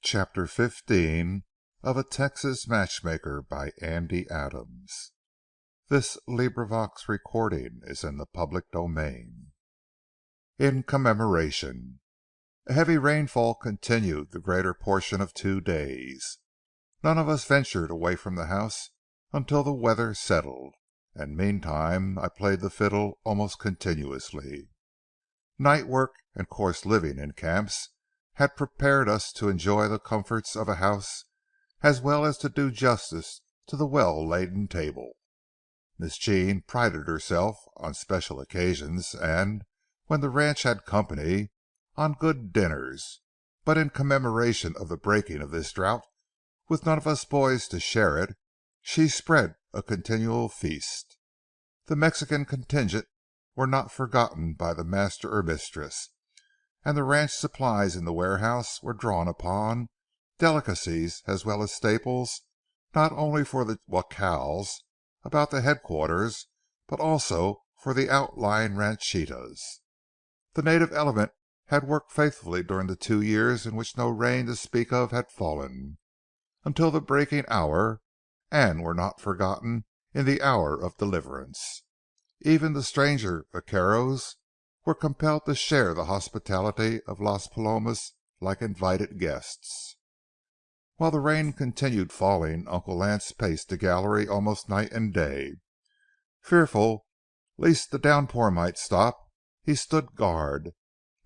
CHAPTER 15 of A Texas Matchmaker by Andy Adams. This recording is in the public domain. In Commemoration. A heavy rainfall continued the greater portion of 2 days. None of us ventured away from the house until the weather settled, and meantime I played the fiddle almost continuously. Night work and coarse living in camps had prepared us to enjoy the comforts of a house as well as to do justice to the well-laden table. Miss Jean prided herself, on special occasions and when the ranch had company, on good dinners, but in commemoration of the breaking of this drought, with none of us boys to share it, she spread a continual feast. The Mexican contingent were not forgotten by the master or mistress, and the ranch supplies in the warehouse were drawn upon, delicacies as well as staples, not only for the jacals about the headquarters, but also for the outlying ranchitas. The native element had worked faithfully during the 2 years in which no rain to speak of had fallen, until the breaking hour, and were not forgotten in the hour of deliverance. Even the stranger vaqueros were compelled to share the hospitality of Las Palomas like invited guests. While the rain continued falling, Uncle Lance paced the gallery almost night and day. Fearful lest the downpour might stop, he stood guard,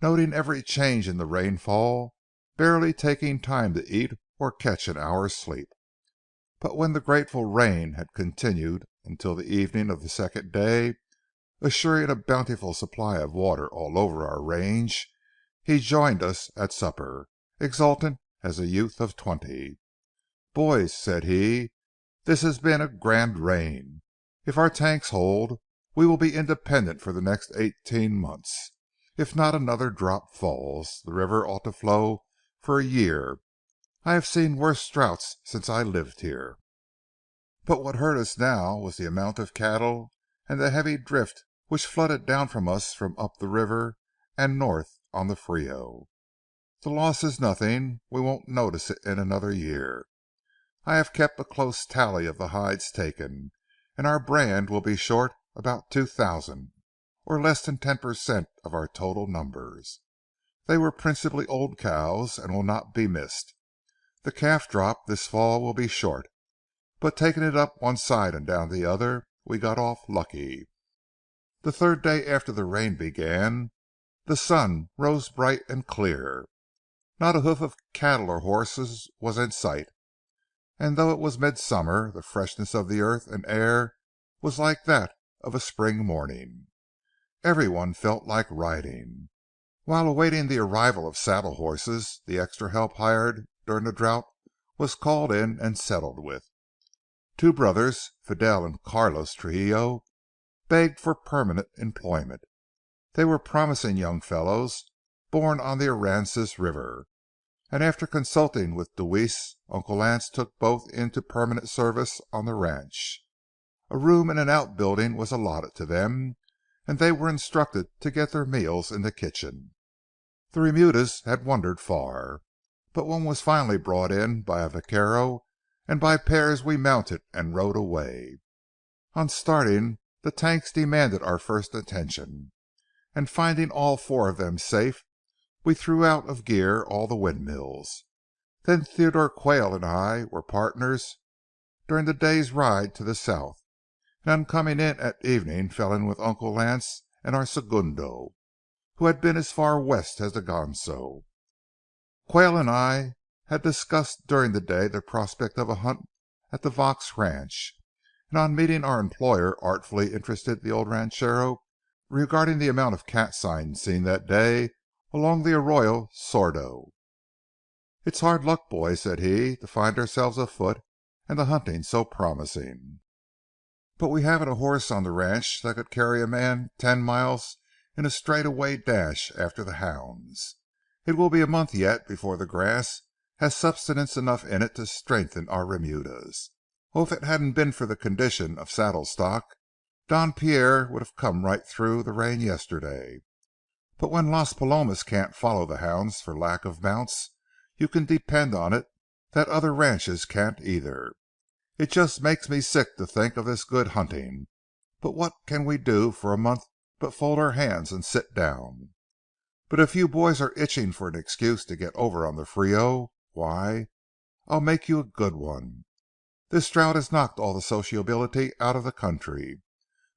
noting every change in the rainfall, barely taking time to eat or catch an hour's sleep. But when the grateful rain had continued until the evening of the second day, assuring a bountiful supply of water all over our range, he joined us at supper, exultant as a youth of 20. "Boys," said he, "this has been a grand rain. If our tanks hold, we will be independent for the next 18 months. If not another drop falls, the river ought to flow for a year. I have seen worse droughts since I lived here." But what hurt us now was the amount of cattle and the heavy drift which flooded down from us from up the river and north on the Frio. "The loss is nothing. We won't notice it in another year. I have kept a close tally of the hides taken, and our brand will be short about 2,000, or less than 10% of our total numbers. They were principally old cows and will not be missed. The calf drop this fall will be short, but taking it up one side and down the other, we got off lucky." The third day after the rain began, the sun rose bright and clear. Not a hoof of cattle or horses was in sight, and though it was midsummer, the freshness of the earth and air was like that of a spring morning. Every one felt like riding. While awaiting the arrival of saddle horses, the extra help hired during the drought was called in and settled with. 2 brothers, Fidel and Carlos Trujillo, begged for permanent employment. They were promising young fellows, born on the Aransas River, and after consulting with Deweese, Uncle Lance took both into permanent service on the ranch. A room in an outbuilding was allotted to them, and they were instructed to get their meals in the kitchen. The remudas had wandered far, but one was finally brought in by a vaquero, and by pairs we mounted and rode away. On starting, the tanks demanded our first attention, and finding all 4 of them safe, we threw out of gear all the windmills. Then Theodore Quayle and I were partners during the day's ride to the south, and on coming in at evening fell in with Uncle Lance and our segundo, who had been as far west as the Ganso. Quayle and I had discussed during the day the prospect of a hunt at the Vaux ranch, and on meeting our employer artfully interested the old ranchero regarding the amount of cat signs seen that day along the Arroyo Sordo. "It's hard luck, boys," said he, "to find ourselves afoot, and the hunting so promising. But we haven't a horse on the ranch that could carry a man 10 miles in a straightaway dash after the hounds. It will be a month yet before the grass has substance enough in it to strengthen our remudas. Oh, if it hadn't been for the condition of saddle stock, Don Pierre would have come right through the rain yesterday. But when Las Palomas can't follow the hounds for lack of mounts, you can depend on it that other ranches can't either. It just makes me sick to think of this good hunting, but what can we do for a month but fold our hands and sit down? But if you boys are itching for an excuse to get over on the Frio, why, I'll make you a good one. This drought has knocked all the sociability out of the country,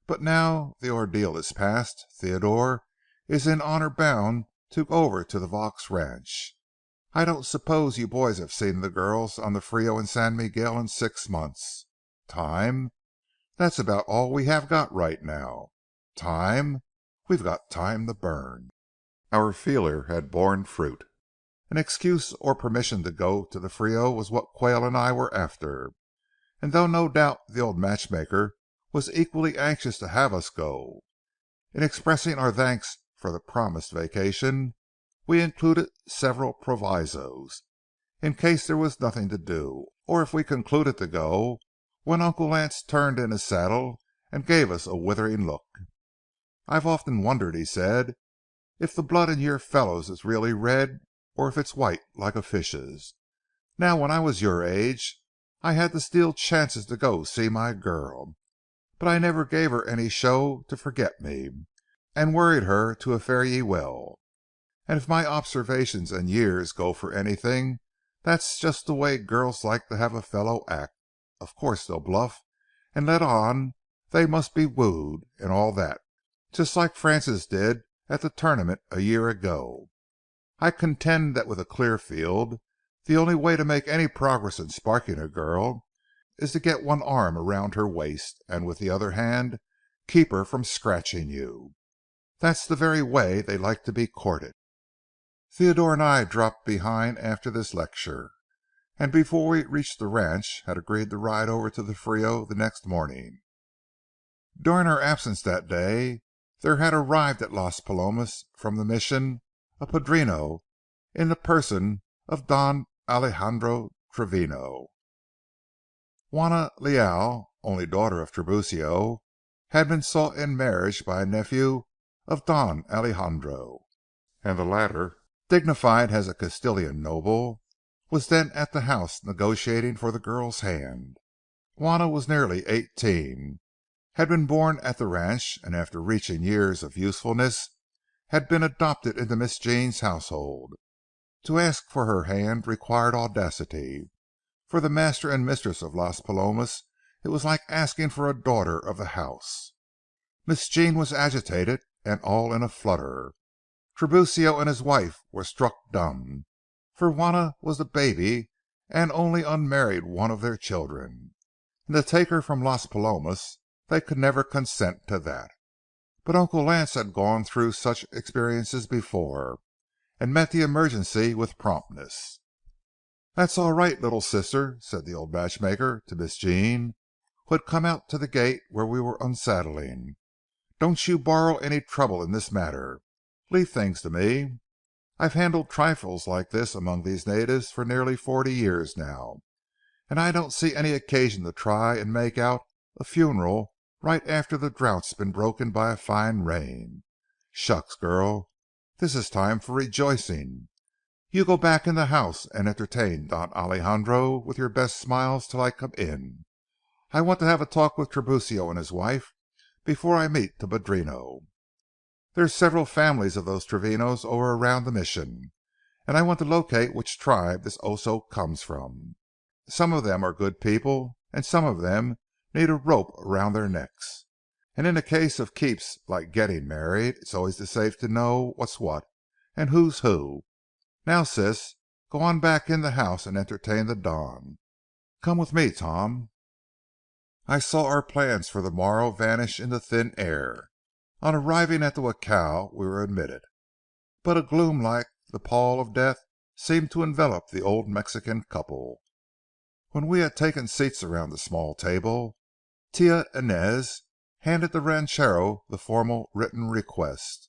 but now the ordeal is past, Theodore is in honor bound to go over to the Vaux ranch. I don't suppose you boys have seen the girls on the Frio and San Miguel in 6 months. Time? That's about all we have got right now. Time? We've got time to burn." Our feeler had borne fruit. An excuse or permission to go to the Frio was what Quayle and I were after, and though no doubt the old matchmaker was equally anxious to have us go, in expressing our thanks for the promised vacation, we included several provisos, in case there was nothing to do, or if we concluded to go, when Uncle Lance turned in his saddle and gave us a withering look. "I've often wondered," he said, "if the blood in your fellows is really red, or if it's white like a fish's. Now when I was your age, I had to steal chances to go see my girl, but I never gave her any show to forget me, and worried her to a fare ye well. And if my observations and years go for anything, that's just the way girls like to have a fellow act. Of course they'll bluff, and let on they must be wooed, and all that, just like Frances did at the tournament a year ago. I contend that with a clear field, the only way to make any progress in sparking a girl is to get one arm around her waist, and with the other hand keep her from scratching you. That's the very way they like to be courted." Theodore and I dropped behind after this lecture, and before we reached the ranch had agreed to ride over to the Frio the next morning. During our absence that day there had arrived at Las Palomas from the Mission a padrino in the person of Don Alejandro Trevino. Juana Leal, only daughter of Tiburcio, had been sought in marriage by a nephew of Don Alejandro, and the latter, dignified as a Castilian noble, was then at the house negotiating for the girl's hand. Juana was nearly 18, had been born at the ranch, and after reaching years of usefulness had been adopted into Miss Jean's household. To ask for her hand required audacity. For the master and mistress of Las Palomas it was like asking for a daughter of the house. Miss Jean was agitated and all in a flutter. Tiburcio and his wife were struck dumb, for Juana was the baby and only unmarried one of their children, and to take her from Las Palomas they could never consent to that. But Uncle Lance had gone through such experiences before, and met the emergency with promptness. "That's all right, little sister," said the old matchmaker to Miss Jean, who had come out to the gate where we were unsaddling. "Don't you borrow any trouble in this matter. Leave things to me. I've handled trifles like this among these natives for nearly 40 years now, and I don't see any occasion to try and make out a funeral right after the drought's been broken by a fine rain. Shucks, girl, this is time for rejoicing. You go back in the house and entertain Don Alejandro with your best smiles till I come in. I want to have a talk with Tiburcio and his wife before I meet the padrino. There's several families of those Trevinos over around the Mission, and I want to locate which tribe this Oso comes from. Some of them are good people, and some of them need a rope around their necks. And in a case of keeps like getting married, it's always safe to know what's what, and who's who. Now, sis, go on back in the house and entertain the Don. Come with me, Tom." I saw our plans for the morrow vanish into thin air. On arriving at the jacal we were admitted, but a gloom like the pall of death seemed to envelop the old Mexican couple. When we had taken seats around the small table, Tia Inez handed the ranchero the formal written request.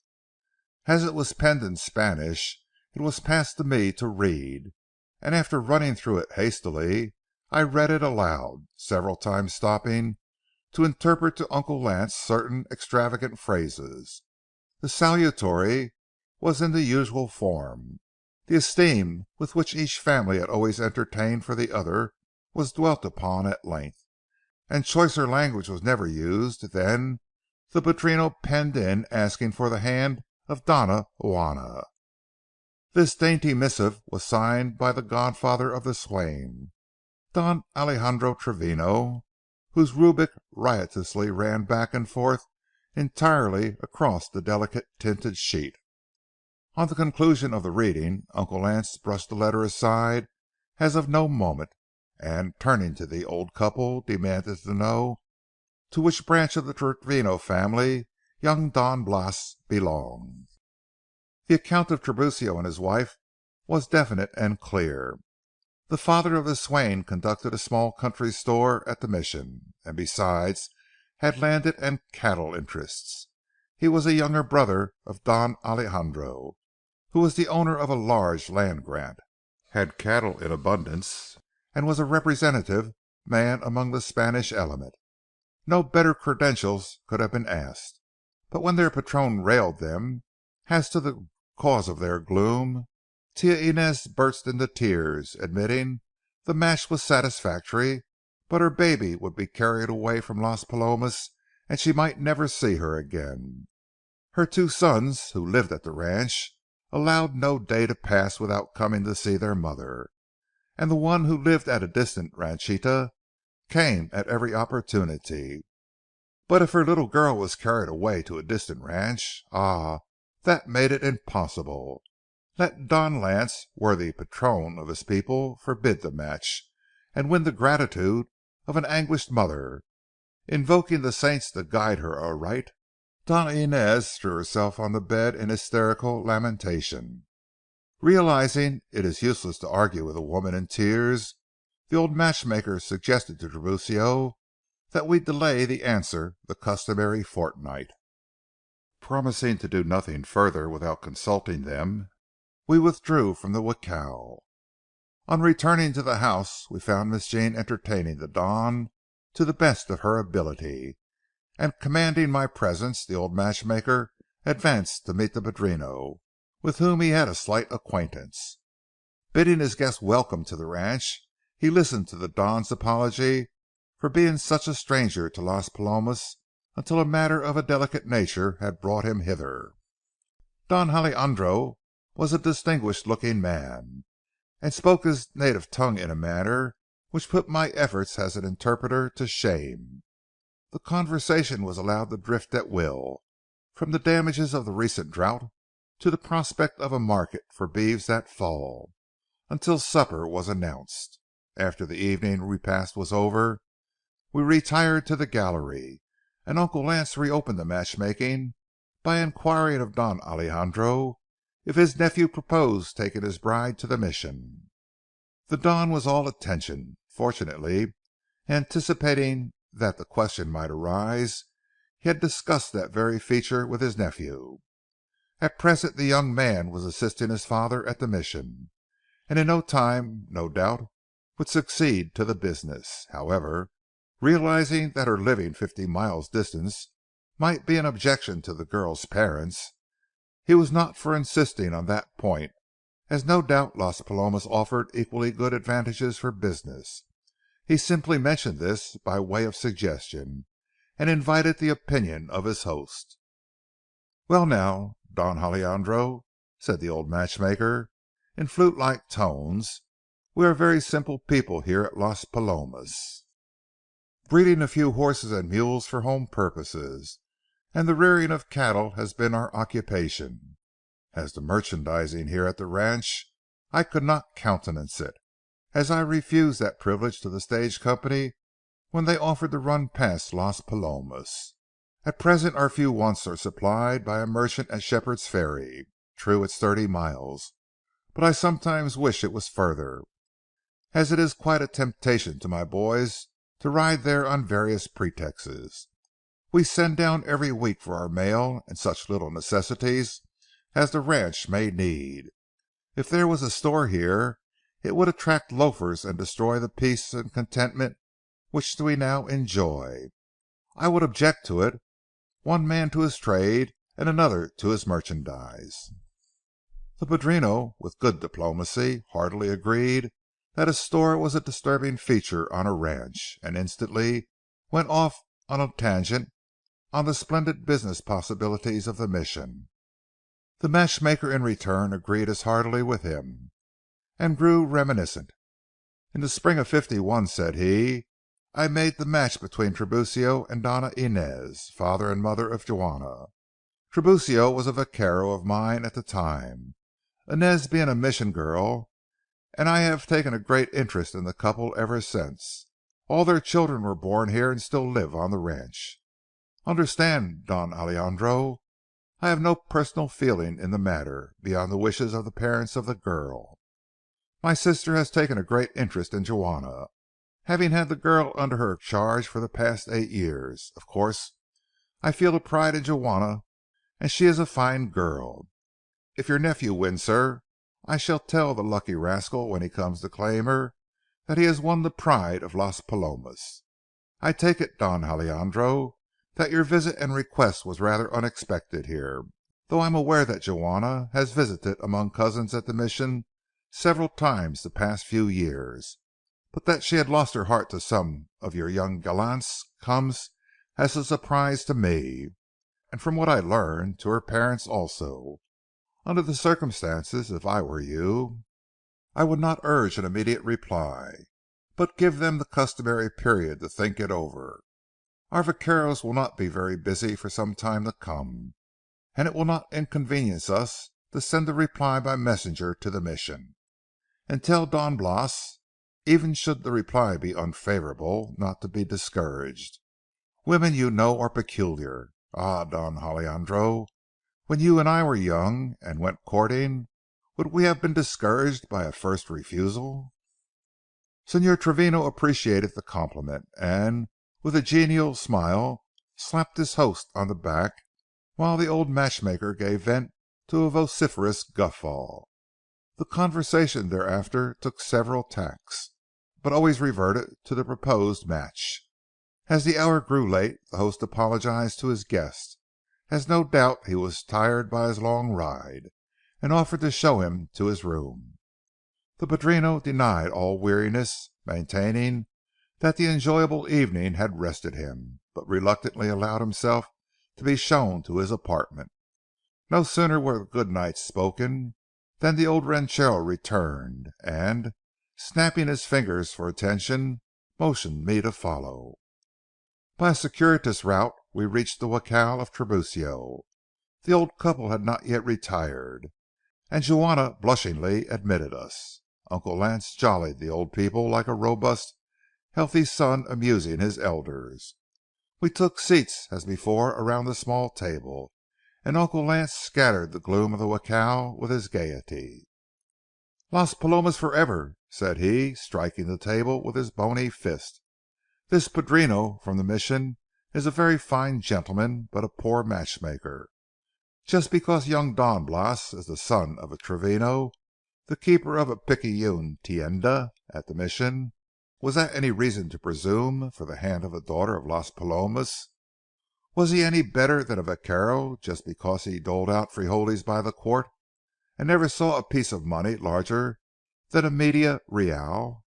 As it was penned in Spanish, it was passed to me to read, and after running through it hastily, I read it aloud, several times stopping to interpret to Uncle Lance certain extravagant phrases. The salutatory was in the usual form, The esteem with which each family had always entertained for the other was dwelt upon at length, and choicer language was never used than the padrino penned in asking for the hand of Doña Juana. This dainty missive was signed by the godfather of the swain, Don Alejandro Travino, whose rubric riotously ran back and forth entirely across the delicate tinted sheet. On the conclusion of the reading, Uncle Lance brushed the letter aside as of no moment, and turning to the old couple, demanded to know to which branch of the Travino family young Don Blas belonged. The account of Tiburcio and his wife was definite and clear. The father of the swain conducted a small country store at the Mission, and besides had landed and cattle interests. He was a younger brother of Don Alejandro, who was the owner of a large land grant, had cattle in abundance, and was a representative man among the Spanish element. No better credentials could have been asked, but when their patron railed them as to the cause of their gloom, Tia Inez burst into tears, admitting the match was satisfactory, but her baby would be carried away from Las Palomas and she might never see her again. Her two sons, who lived at the ranch, allowed no day to pass without coming to see their mother, and the one who lived at a distant ranchita came at every opportunity. But if her little girl was carried away to a distant ranch, that made it impossible. Let Don Lance, worthy patron of his people, forbid the match, and win the gratitude of an anguished mother. Invoking the saints to guide her aright, Doña Inez threw herself on the bed in hysterical lamentation. Realizing it is useless to argue with a woman in tears, the old matchmaker suggested to Tiburcio that we delay the answer the customary fortnight. Promising to do nothing further without consulting them, we withdrew from the jacal. On returning to the house, we found Miss Jean entertaining the Don to the best of her ability, and commanding my presence, the old matchmaker advanced to meet the padrino, with whom he had a slight acquaintance. Bidding his guest welcome to the ranch, he listened to the Don's apology for being such a stranger to Las Palomas until a matter of a delicate nature had brought him hither. Don Alejandro was a distinguished looking man, and spoke his native tongue in a manner which put my efforts as an interpreter to shame. The conversation was allowed to drift at will, from the damages of the recent drought to the prospect of a market for beeves that fall, until supper was announced. After the evening repast was over, we retired to the gallery, and Uncle Lance reopened the matchmaking by inquiring of Don Alejandro if his nephew proposed taking his bride to the Mission. The Don was all attention. Fortunately, anticipating that the question might arise, he had discussed that very feature with his nephew. At present the young man was assisting his father at the Mission, and in no time, no doubt, would succeed to the business. However, realizing that her living 50 miles distant might be an objection to the girl's parents, he was not for insisting on that point, as no doubt Las Palomas offered equally good advantages for business. He simply mentioned this by way of suggestion, and invited the opinion of his host. "Well now, Don Alejandro," said the old matchmaker, in flute-like tones, "we are very simple people here at Las Palomas, breeding a few horses and mules for home purposes, and the rearing of cattle has been our occupation. As to merchandising here at the ranch, I could not countenance it, as I refused that privilege to the stage company when they offered to run past Las Palomas. At present our few wants are supplied by a merchant at Shepherd's Ferry. True, it's 30 miles, but I sometimes wish it was further, as it is quite a temptation to my boys to ride there on various pretexts. We send down every week for our mail and such little necessities as the ranch may need. If there was a store here, it would attract loafers and destroy the peace and contentment which we now enjoy. I would object to it, one man to his trade and another to his merchandise." The padrino, with good diplomacy, heartily agreed that a store was a disturbing feature on a ranch, and instantly went off on a tangent on the splendid business possibilities of the mission. The matchmaker in return agreed as heartily with him, and grew reminiscent. "In the spring of '51," said he, "I made the match between Tiburcio and Doña Inez, father and mother of Juana. Tiburcio was a vaquero of mine at the time, Inez being a mission girl, and I have taken a great interest in the couple ever since. All their children were born here and still live on the ranch. Understand, Don Alejandro, I have no personal feeling in the matter, beyond the wishes of the parents of the girl. My sister has taken a great interest in Juana, having had the girl under her charge for the past 8 years. Of course I feel a pride in Juana, and she is a fine girl. If your nephew wins her, I shall tell the lucky rascal when he comes to claim her, that he has won the pride of Las Palomas. I take it, Don Alejandro, that your visit and request was rather unexpected here, though I am aware that Juana has visited among cousins at the Mission several times the past few years, but that she had lost her heart to some of your young gallants comes as a surprise to me, and from what I learned, to her parents also. Under the circumstances, if I were you, I would not urge an immediate reply, but give them the customary period to think it over. Our vaqueros will not be very busy for some time to come, and it will not inconvenience us to send a reply by messenger to the Mission. And tell Don Blas, even should the reply be unfavorable, not to be discouraged. Women, you know, are peculiar. Ah, Don Alejandro, when you and I were young and went courting, would we have been discouraged by a first refusal?" Señor Travino appreciated the compliment, and with a genial smile slapped his host on the back, while the old matchmaker gave vent to a vociferous guffaw. The conversation thereafter took several tacks, but always reverted to the proposed match. As the hour grew late, the host apologized to his guest, as no doubt he was tired by his long ride, and offered to show him to his room. The padrino denied all weariness, maintaining that the enjoyable evening had rested him, but reluctantly allowed himself to be shown to his apartment. No sooner were the good nights spoken than the old ranchero returned, and, snapping his fingers for attention, motioned me to follow. By a circuitous route we reached the jacal of Tiburcio. The old couple had not yet retired, and Juana blushingly admitted us. Uncle Lance jollied the old people like a robust, healthy son amusing his elders. We took seats as before around the small table, and Uncle Lance scattered the gloom of the jacal with his gaiety. "Las Palomas forever," said he, striking the table with his bony fist. "This padrino from the Mission is a very fine gentleman, but a poor matchmaker. Just because young Don Blas is the son of a Travino, the keeper of a picayune tienda at the Mission, was that any reason to presume for the hand of a daughter of Las Palomas? Was he any better than a vaquero just because he doled out frijoles by the quart, and never saw a piece of money larger than a media real?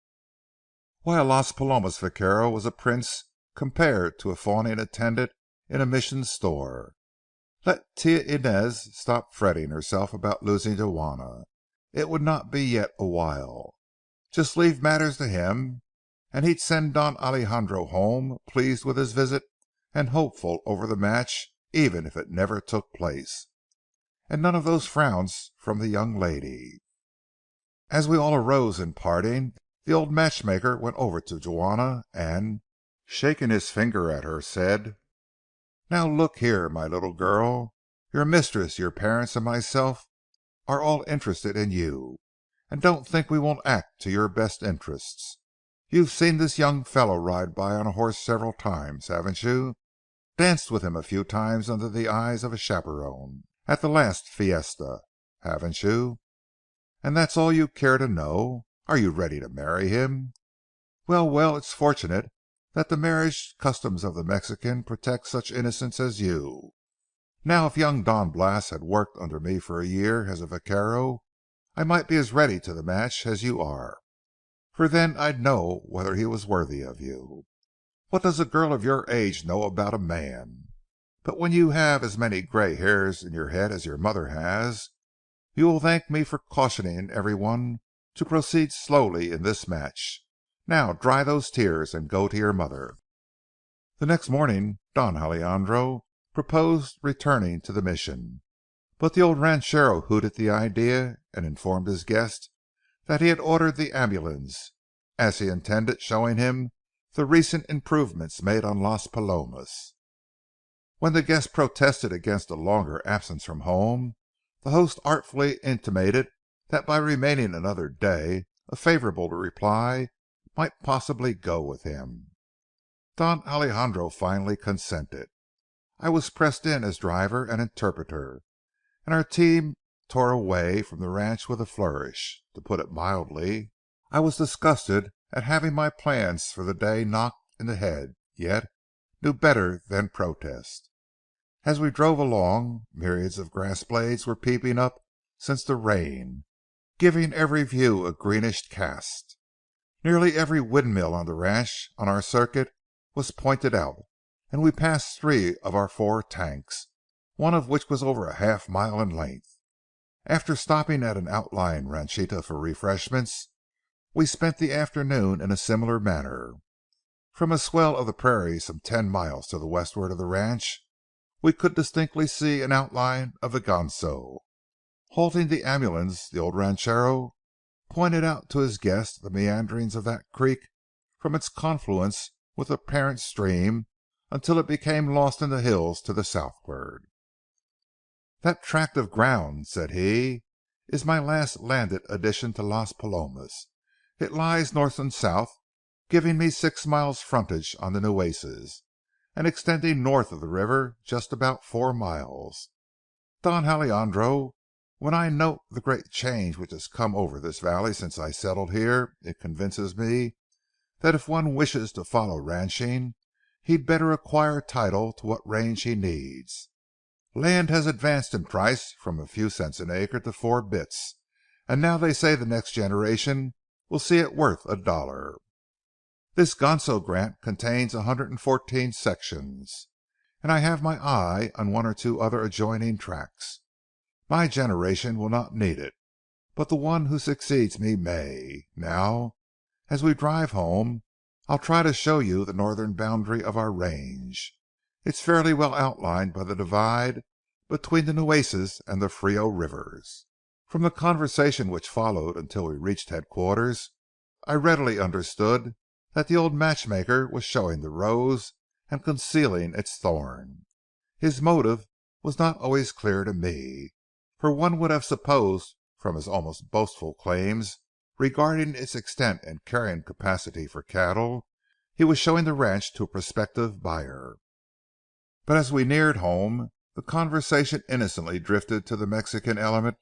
Why, a Las Palomas vaquero was a prince compared to a fawning attendant in a Mission store. Let Tia Inez stop fretting herself about losing Juana. It would not be yet awhile. Just leave matters to him, and he'd send Don Alejandro home, pleased with his visit and hopeful over the match, even if it never took place. And none of those frowns from the young lady." As we all arose in parting, the old matchmaker went over to Juana, and, shaking his finger at her, said, "Now look here, my little girl. Your mistress, your parents, and myself are all interested in you, and don't think we won't act to your best interests. You've seen this young fellow ride by on a horse several times, haven't you? Danced with him a few times under the eyes of a chaperon at the last fiesta, haven't you? And that's all you care to know? Are you ready to marry him? Well, well, it's fortunate that the marriage customs of the Mexican protect such innocents as you. Now if young Don Blas had worked under me for a year as a vaquero, I might be as ready to the match as you are, for then I'd know whether he was worthy of you. What does a girl of your age know about a man? But when you have as many gray hairs in your head as your mother has, you will thank me for cautioning every one to proceed slowly in this match. Now dry those tears and go to your mother." The next morning Don Alejandro proposed returning to the Mission, but the old ranchero hooted the idea and informed his guest that he had ordered the ambulance, as he intended showing him the recent improvements made on Las Palomas. When the guest protested against a longer absence from home, the host artfully intimated that by remaining another day a favorable reply might possibly go with him. Don Alejandro finally consented. I was pressed in as driver and interpreter, and our team tore away from the ranch with a flourish. To put it mildly, I was disgusted at having my plans for the day knocked in the head, yet knew better than protest. As we drove along, myriads of grass blades were peeping up since the rain, giving every view a greenish cast. Nearly every windmill on the ranch on our circuit was pointed out, and we passed 3 of our 4 tanks, one of which was over a half mile in length. After stopping at an outlying ranchita for refreshments, we spent the afternoon in a similar manner. From a swell of the prairie some 10 miles to the westward of the ranch, we could distinctly see an outline of the Ganso. Halting the ambulance, the old ranchero pointed out to his guest the meanderings of that creek from its confluence with the parent stream until it became lost in the hills to the southward. "That tract of ground," said he, "is my last landed addition to Las Palomas. It lies north and south, giving me 6 miles frontage on the Nueces, and extending north of the river just about 4 miles. Don Alejandro, when I note the great change which has come over this valley since I settled here, it convinces me that if one wishes to follow ranching, he'd better acquire title to what range he needs. Land has advanced in price from a few cents an acre to 4 bits, and now they say the next generation will see it worth $1. This Ganso grant contains 114 sections, and I have my eye on 1 or 2 other adjoining tracts. My generation will not need it, but the one who succeeds me may. Now, as we drive home, I'll try to show you the northern boundary of our range. It's fairly well outlined by the divide between the Nueces and the Frio rivers." From the conversation which followed until we reached headquarters, I readily understood that the old matchmaker was showing the rose and concealing its thorn. His motive was not always clear to me, for one would have supposed from his almost boastful claims regarding its extent and carrying capacity for cattle, he was showing the ranch to a prospective buyer. But as we neared home, the conversation innocently drifted to the Mexican element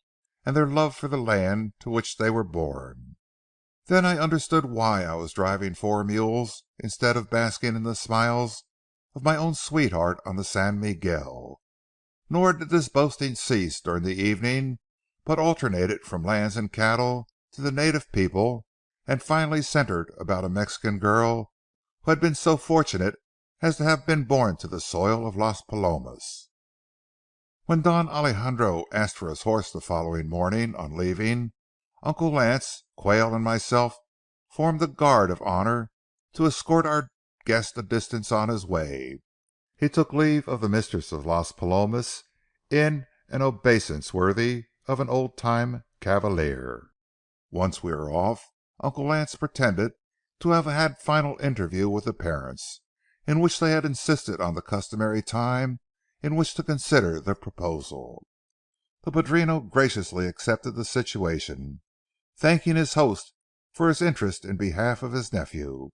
and their love for the land to which they were born. Then I understood why I was driving 4 mules instead of basking in the smiles of my own sweetheart on the San Miguel. Nor did this boasting cease during the evening, but alternated from lands and cattle to the native people, and finally centered about a Mexican girl who had been so fortunate as to have been born to the soil of Las Palomas. When Don Alejandro asked for his horse the following morning on leaving, Uncle Lance, Quayle, and myself formed a guard of honor to escort our guest a distance on his way. He took leave of the mistress of Las Palomas in an obeisance worthy of an old-time cavalier. Once we were off, Uncle Lance pretended to have had final interview with the parents, in which they had insisted on the customary time in which to consider the proposal. The padrino graciously accepted the situation, thanking his host for his interest in behalf of his nephew.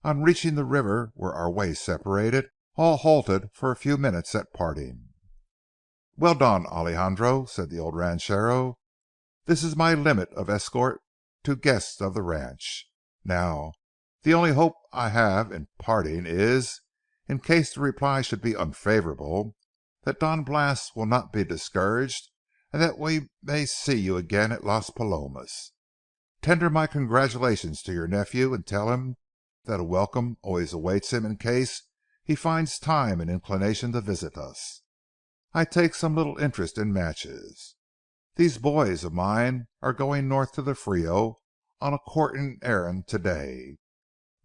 On reaching the river where our ways separated, all halted for a few minutes at parting. "Well, Don Alejandro," said the old ranchero, "this is my limit of escort to guests of the ranch. Now, the only hope I have in parting is, in case the reply should be unfavorable, that Don Blas will not be discouraged, and that we may see you again at Las Palomas. Tender my congratulations to your nephew, and tell him that a welcome always awaits him in case he finds time and inclination to visit us. I take some little interest in matches. These boys of mine are going north to the Frio on a courting errand to day,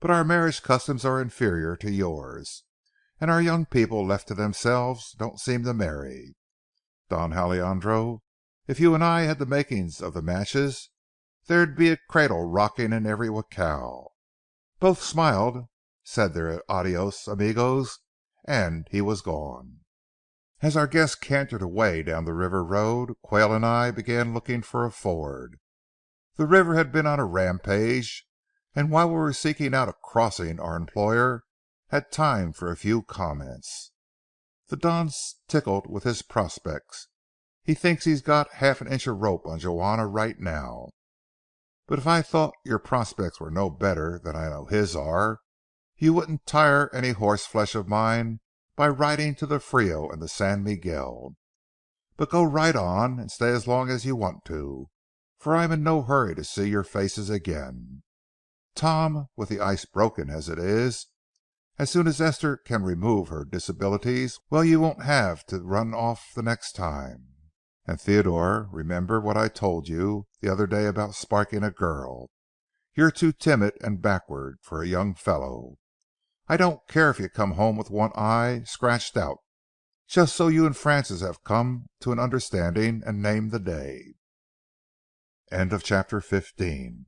but our marriage customs are inferior to yours, and our young people left to themselves don't seem to marry. Don Alejandro, if you and I had the makings of the matches, there'd be a cradle rocking in every jacal." Both smiled, said their adios amigos, and he was gone. As our guest cantered away down the river road, Quayle and I began looking for a ford. The river had been on a rampage, and while we were seeking out a crossing our employer had time for a few comments. "The Don's tickled with his prospects. He thinks he's got half an inch of rope on Juana right now. But if I thought your prospects were no better than I know his are, you wouldn't tire any horse flesh of mine by riding to the Frio and the San Miguel. But go right on, and stay as long as you want to, for I'm in no hurry to see your faces again. Tom, with the ice broken as it is, as soon as Esther can remove her disabilities, well, you won't have to run off the next time. And Theodore, remember what I told you the other day about sparking a girl. You're too timid and backward for a young fellow. I don't care if you come home with one eye scratched out, just so you and Frances have come to an understanding and named the day." CHAPTER 16